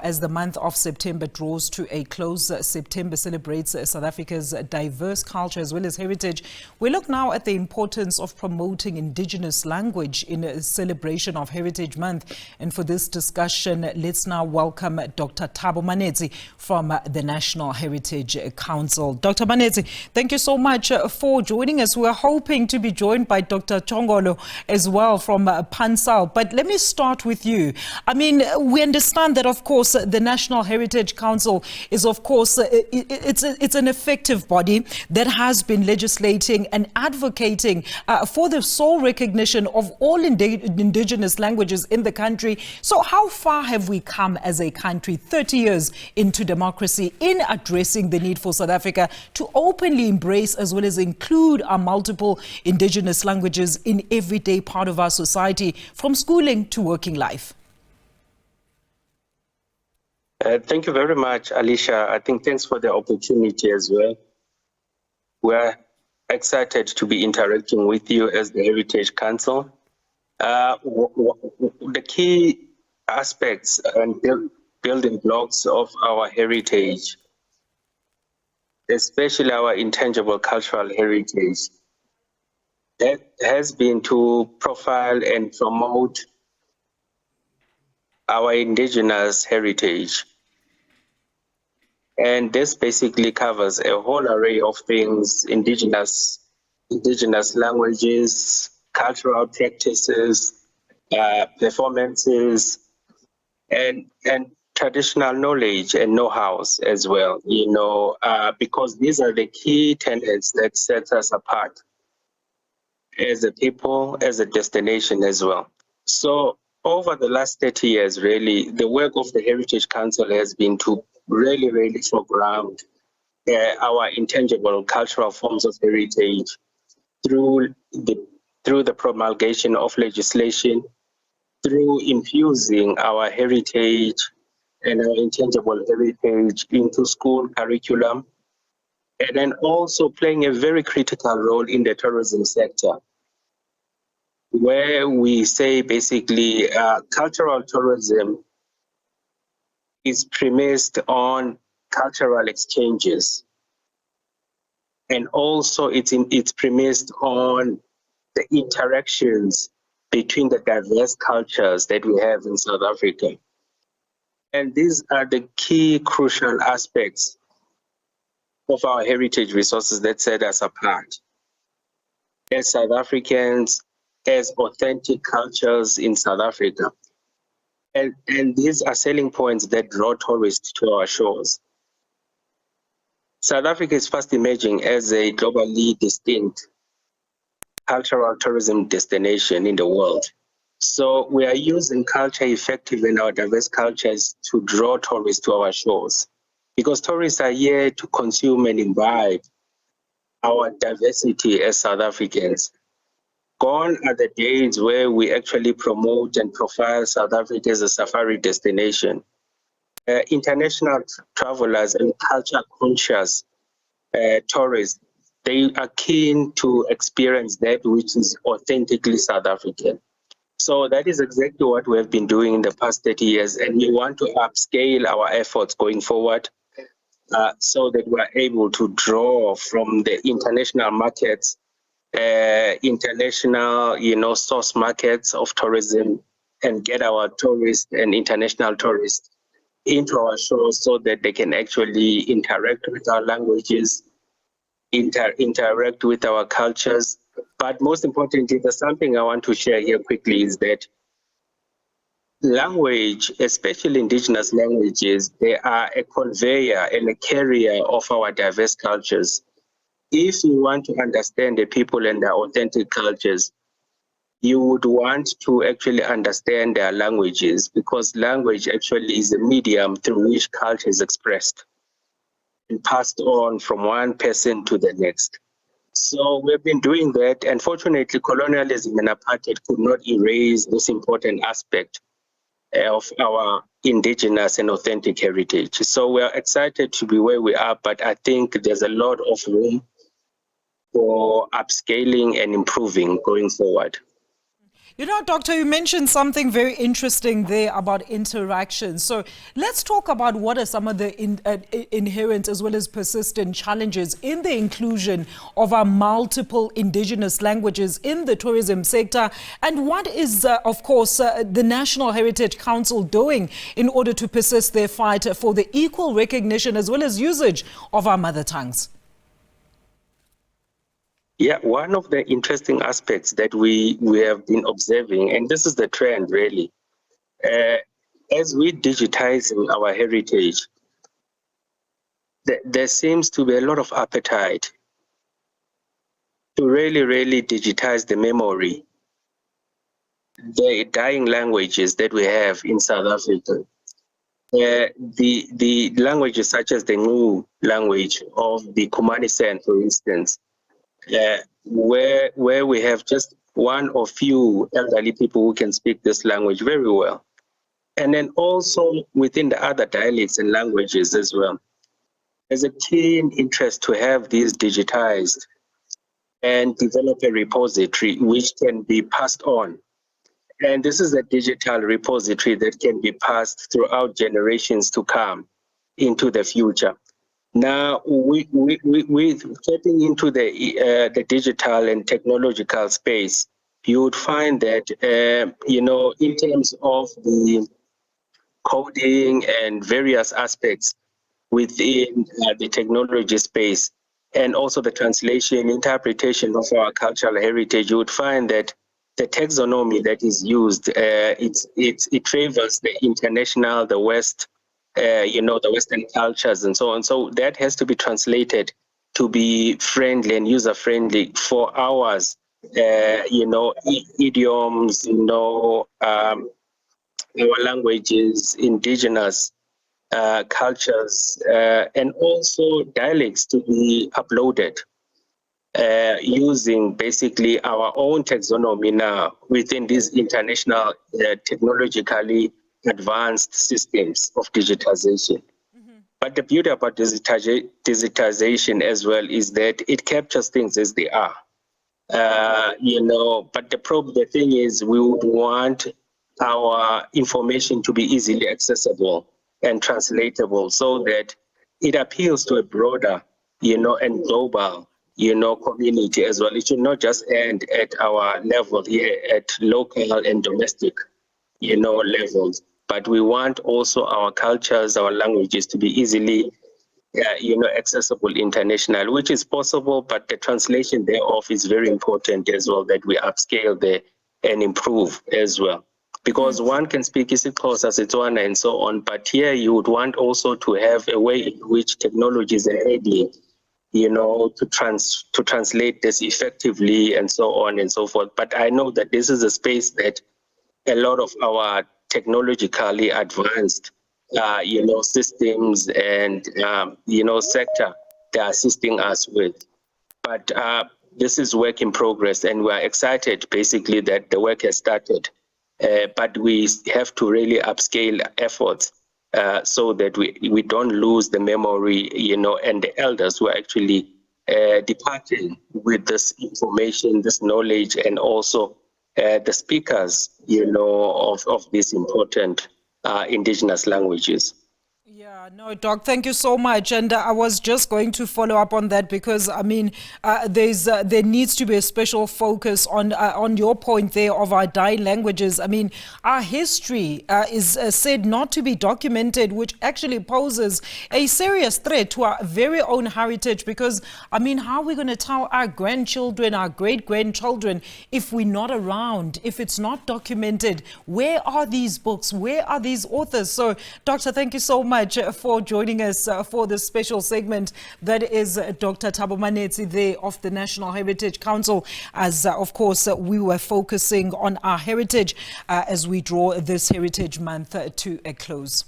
as the month of September draws to a close, September celebrates South Africa's diverse culture as well as heritage. We look now at the importance of promoting Indigenous language in a celebration of Heritage Month. And for this discussion, let's now welcome Dr. Thabo Manetsi from the National Heritage Council. Dr. Manetsi, thank you so much for joining us. We're hoping to be joined by Dr. Chongolo as well from Pansal. But let me start with you. I mean, we understand that, of course, the National Heritage Council is, of course, it's an effective body that has been legislating and advocating for the sole recognition of all indigenous languages in the country. So how far have we come as a country, 30 years into democracy, in addressing the need for South Africa to openly embrace as well as include our multiple indigenous languages in everyday part of our society, from schooling to working life? Thank you very much, Alicia. I think thanks for the opportunity as well. We're excited to be interacting with you as the Heritage Council. The key aspects and building blocks of our heritage, especially our intangible cultural heritage, that has been to profile and promote our indigenous heritage. And this basically covers a whole array of things: indigenous languages, cultural practices, performances, and traditional knowledge and know-hows as well, because these are the key tenets that set us apart as a people, as a destination as well. So over the last 30 years, really, the work of the Heritage Council has been to really foreground our intangible cultural forms of heritage through the promulgation of legislation, through infusing our heritage and our intangible heritage into school curriculum, and then also playing a very critical role in the tourism sector, where we say basically cultural tourism is premised on cultural exchanges, and also it's premised on the interactions between the diverse cultures that we have in South Africa. And these are the key crucial aspects of our heritage resources that set us apart as South Africans, as authentic cultures in South Africa. And these are selling points that draw tourists to our shores. South Africa is fast emerging as a globally distinct cultural tourism destination in the world. So we are using culture effectively in our diverse cultures to draw tourists to our shores, because tourists are here to consume and imbibe our diversity as South Africans. Gone are the days where we actually promote and profile South Africa as a safari destination. International travelers and culture-conscious tourists, they are keen to experience that which is authentically South African. So that is exactly what we have been doing in the past 30 years, and we want to upscale our efforts going forward so that we're able to draw from the international markets, international, source markets of tourism, and get our tourists and international tourists into our shores so that they can actually interact with our languages, interact with our cultures. But most importantly, there's something I want to share here quickly, is that language, especially indigenous languages, they are a conveyor and a carrier of our diverse cultures. If you want to understand the people and their authentic cultures, you would want to actually understand their languages, because language actually is a medium through which culture is expressed and passed on from one person to the next. So we've been doing that. Unfortunately, colonialism and apartheid could not erase this important aspect of our indigenous and authentic heritage. So we're excited to be where we are, but I think there's a lot of room for upscaling and improving going forward. You know, Doctor, you mentioned something very interesting there about interaction. So let's talk about what are some of the inherent as well as persistent challenges in the inclusion of our multiple indigenous languages in the tourism sector. And what is, of course, the National Heritage Council doing in order to persist their fight for the equal recognition as well as usage of our mother tongues? Yeah, one of the interesting aspects that we have been observing, and this is the trend really, as we digitizing our heritage, there seems to be a lot of appetite to really digitize the memory, the dying languages that we have in South Africa. The languages such as the Ngu language of the Kumani San, for instance, where we have just one or few elderly people who can speak this language very well. And then also within the other dialects and languages as well. There's a keen interest to have these digitized and develop a repository which can be passed on. And this is a digital repository that can be passed throughout generations to come into the future. Now, we're getting into the digital and technological space. You would find that, in terms of the coding and various aspects within the technology space, and also the translation, interpretation of our cultural heritage, you would find that the taxonomy that is used, it favors the international, the West, the Western cultures and so on. So that has to be translated to be friendly and user-friendly for ours, idioms, our languages, indigenous cultures, and also dialects to be uploaded using basically our own taxonomy now within these international technologically advanced systems of digitization. But the beauty about digitization as well is that it captures things as they are. But the thing is, we would want our information to be easily accessible and translatable so that it appeals to a broader, and global, community as well. It should not just end at our level here at local and domestic, levels. But we want also our cultures, our languages to be easily, accessible international, which is possible, but the translation thereof is very important as well, that we upscale there and improve as well. Because one can speak isiXhosa, Setswana, and so on, but here you would want also to have a way in which technology is enabling, to translate this effectively and so on and so forth. But I know that this is a space that a lot of our technologically advanced, systems and, sector, they're assisting us with. But this is work in progress, and we're excited basically that the work has started. But we have to really upscale efforts so that we don't lose the memory, and the elders who are actually departing with this information, this knowledge, and also the speakers, of these important indigenous languages. Yeah, no, Doc, thank you so much. And I was just going to follow up on that because, there needs to be a special focus on your point there of our dying languages. Our history is said not to be documented, which actually poses a serious threat to our very own heritage because, how are we going to tell our grandchildren, our great-grandchildren, if we're not around, if it's not documented? Where are these books? Where are these authors? So, Doctor, thank you so much for joining us for this special segment. That is Dr. Thabo Manetsi there of the National Heritage Council, as of course we were focusing on our heritage as we draw this Heritage Month to a close.